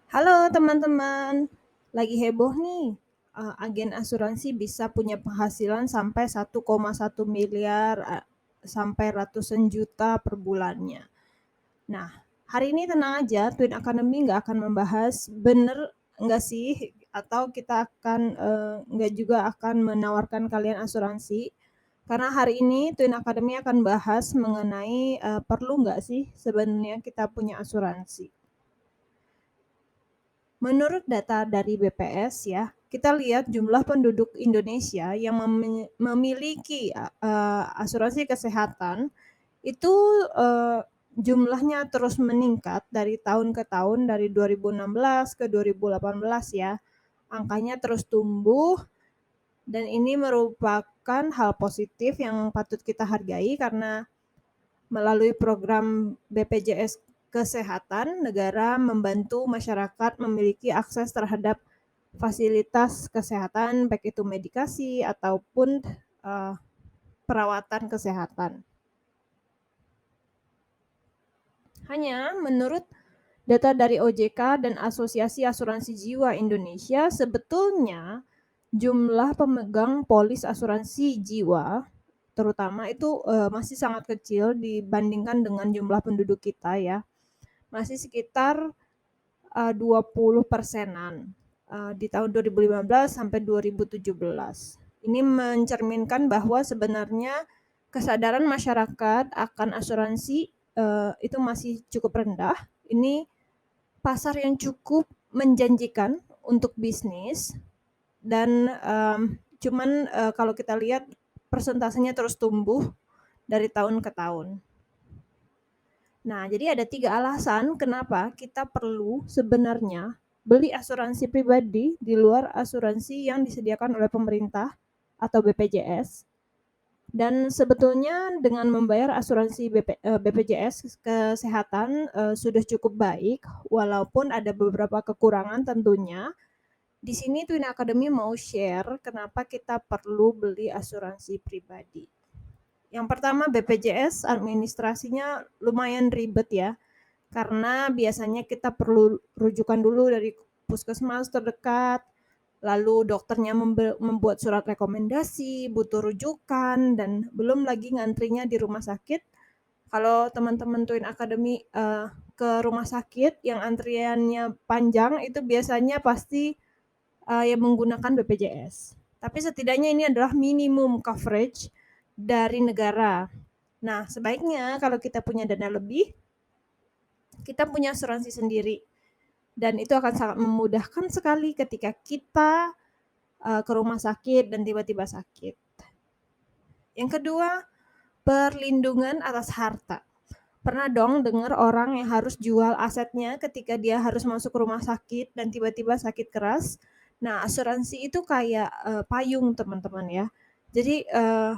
Halo teman-teman, lagi heboh nih. Agen asuransi bisa punya penghasilan sampai 1,1 miliar sampai ratusan juta per bulannya. Nah, hari ini tenang aja, Twin Academy nggak akan membahas bener nggak sih, atau kita akan nggak juga akan menawarkan kalian asuransi. Karena hari ini Twin Academy akan bahas mengenai perlu nggak sih sebenarnya kita punya asuransi. Menurut data dari BPS ya, kita lihat jumlah penduduk Indonesia yang memiliki asuransi kesehatan itu jumlahnya terus meningkat dari tahun ke tahun dari 2016 ke 2018 ya. Angkanya terus tumbuh dan ini merupakan hal positif yang patut kita hargai karena melalui program BPJS Kesehatan, negara membantu masyarakat memiliki akses terhadap fasilitas kesehatan, baik itu medikasi ataupun perawatan kesehatan. Hanya menurut data dari OJK dan Asosiasi Asuransi Jiwa Indonesia, sebetulnya jumlah pemegang polis asuransi jiwa terutama itu masih sangat kecil dibandingkan dengan jumlah penduduk kita ya. Masih sekitar 20 persenan di tahun 2015 sampai 2017. Ini mencerminkan bahwa sebenarnya kesadaran masyarakat akan asuransi itu masih cukup rendah. Ini pasar yang cukup menjanjikan untuk bisnis dan cuman kalau kita lihat persentasenya terus tumbuh dari tahun ke tahun. Nah, jadi ada 3 alasan kenapa kita perlu sebenarnya beli asuransi pribadi di luar asuransi yang disediakan oleh pemerintah atau BPJS. Dan sebetulnya dengan membayar asuransi BPJS kesehatan sudah cukup baik, walaupun ada beberapa kekurangan tentunya. Di sini Twin Academy mau share kenapa kita perlu beli asuransi pribadi. Yang pertama BPJS administrasinya lumayan ribet ya, karena biasanya kita perlu rujukan dulu dari puskesmas terdekat, lalu dokternya membuat surat rekomendasi, butuh rujukan, dan belum lagi ngantrinya di rumah sakit. Kalau teman-teman Twin Academy ke rumah sakit yang antriannya panjang itu biasanya pasti yang menggunakan BPJS. Tapi setidaknya ini adalah minimum coverage dari negara. Nah, sebaiknya kalau kita punya dana lebih, kita punya asuransi sendiri. Dan itu akan sangat memudahkan sekali ketika kita ke rumah sakit dan tiba-tiba sakit. Yang kedua, perlindungan atas harta. Pernah dong dengar orang yang harus jual asetnya ketika dia harus masuk rumah sakit dan tiba-tiba sakit keras. Nah, asuransi itu kayak payung teman-teman ya. Jadi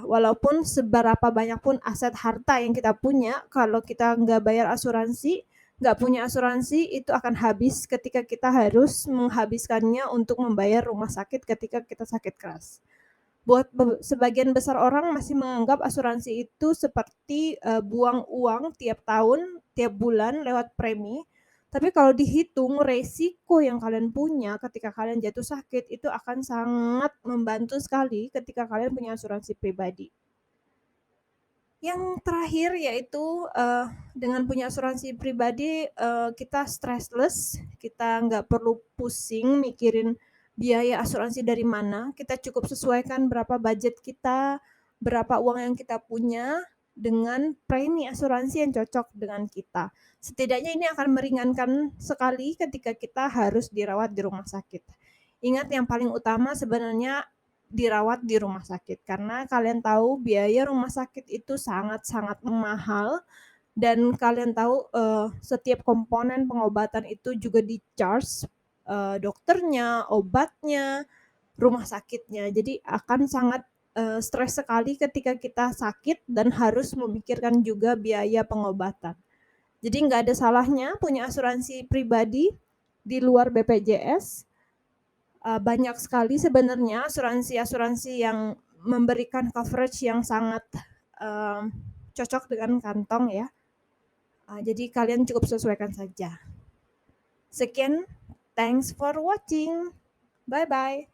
walaupun seberapa banyak pun aset harta yang kita punya, kalau kita nggak bayar asuransi, nggak punya asuransi, itu akan habis ketika kita harus menghabiskannya untuk membayar rumah sakit ketika kita sakit keras. Buat sebagian besar orang masih menganggap asuransi itu seperti buang uang tiap tahun, tiap bulan lewat premi. Tapi kalau dihitung resiko yang kalian punya ketika kalian jatuh sakit itu akan sangat membantu sekali ketika kalian punya asuransi pribadi. Yang terakhir yaitu dengan punya asuransi pribadi kita stressless, kita nggak perlu pusing mikirin biaya asuransi dari mana, kita cukup sesuaikan berapa budget kita, berapa uang yang kita punya dengan premi asuransi yang cocok dengan kita. Setidaknya ini akan meringankan sekali ketika kita harus dirawat di rumah sakit. Ingat yang paling utama sebenarnya dirawat di rumah sakit karena kalian tahu biaya rumah sakit itu sangat-sangat mahal dan kalian tahu setiap komponen pengobatan itu juga di-charge dokternya, obatnya, rumah sakitnya. Jadi akan sangat stres sekali ketika kita sakit dan harus memikirkan juga biaya pengobatan. Jadi nggak ada salahnya punya asuransi pribadi di luar BPJS. Banyak sekali sebenarnya asuransi-asuransi yang memberikan coverage yang sangat cocok dengan kantong ya. Jadi kalian cukup sesuaikan saja. Sekian Thanks for watching. Bye-bye.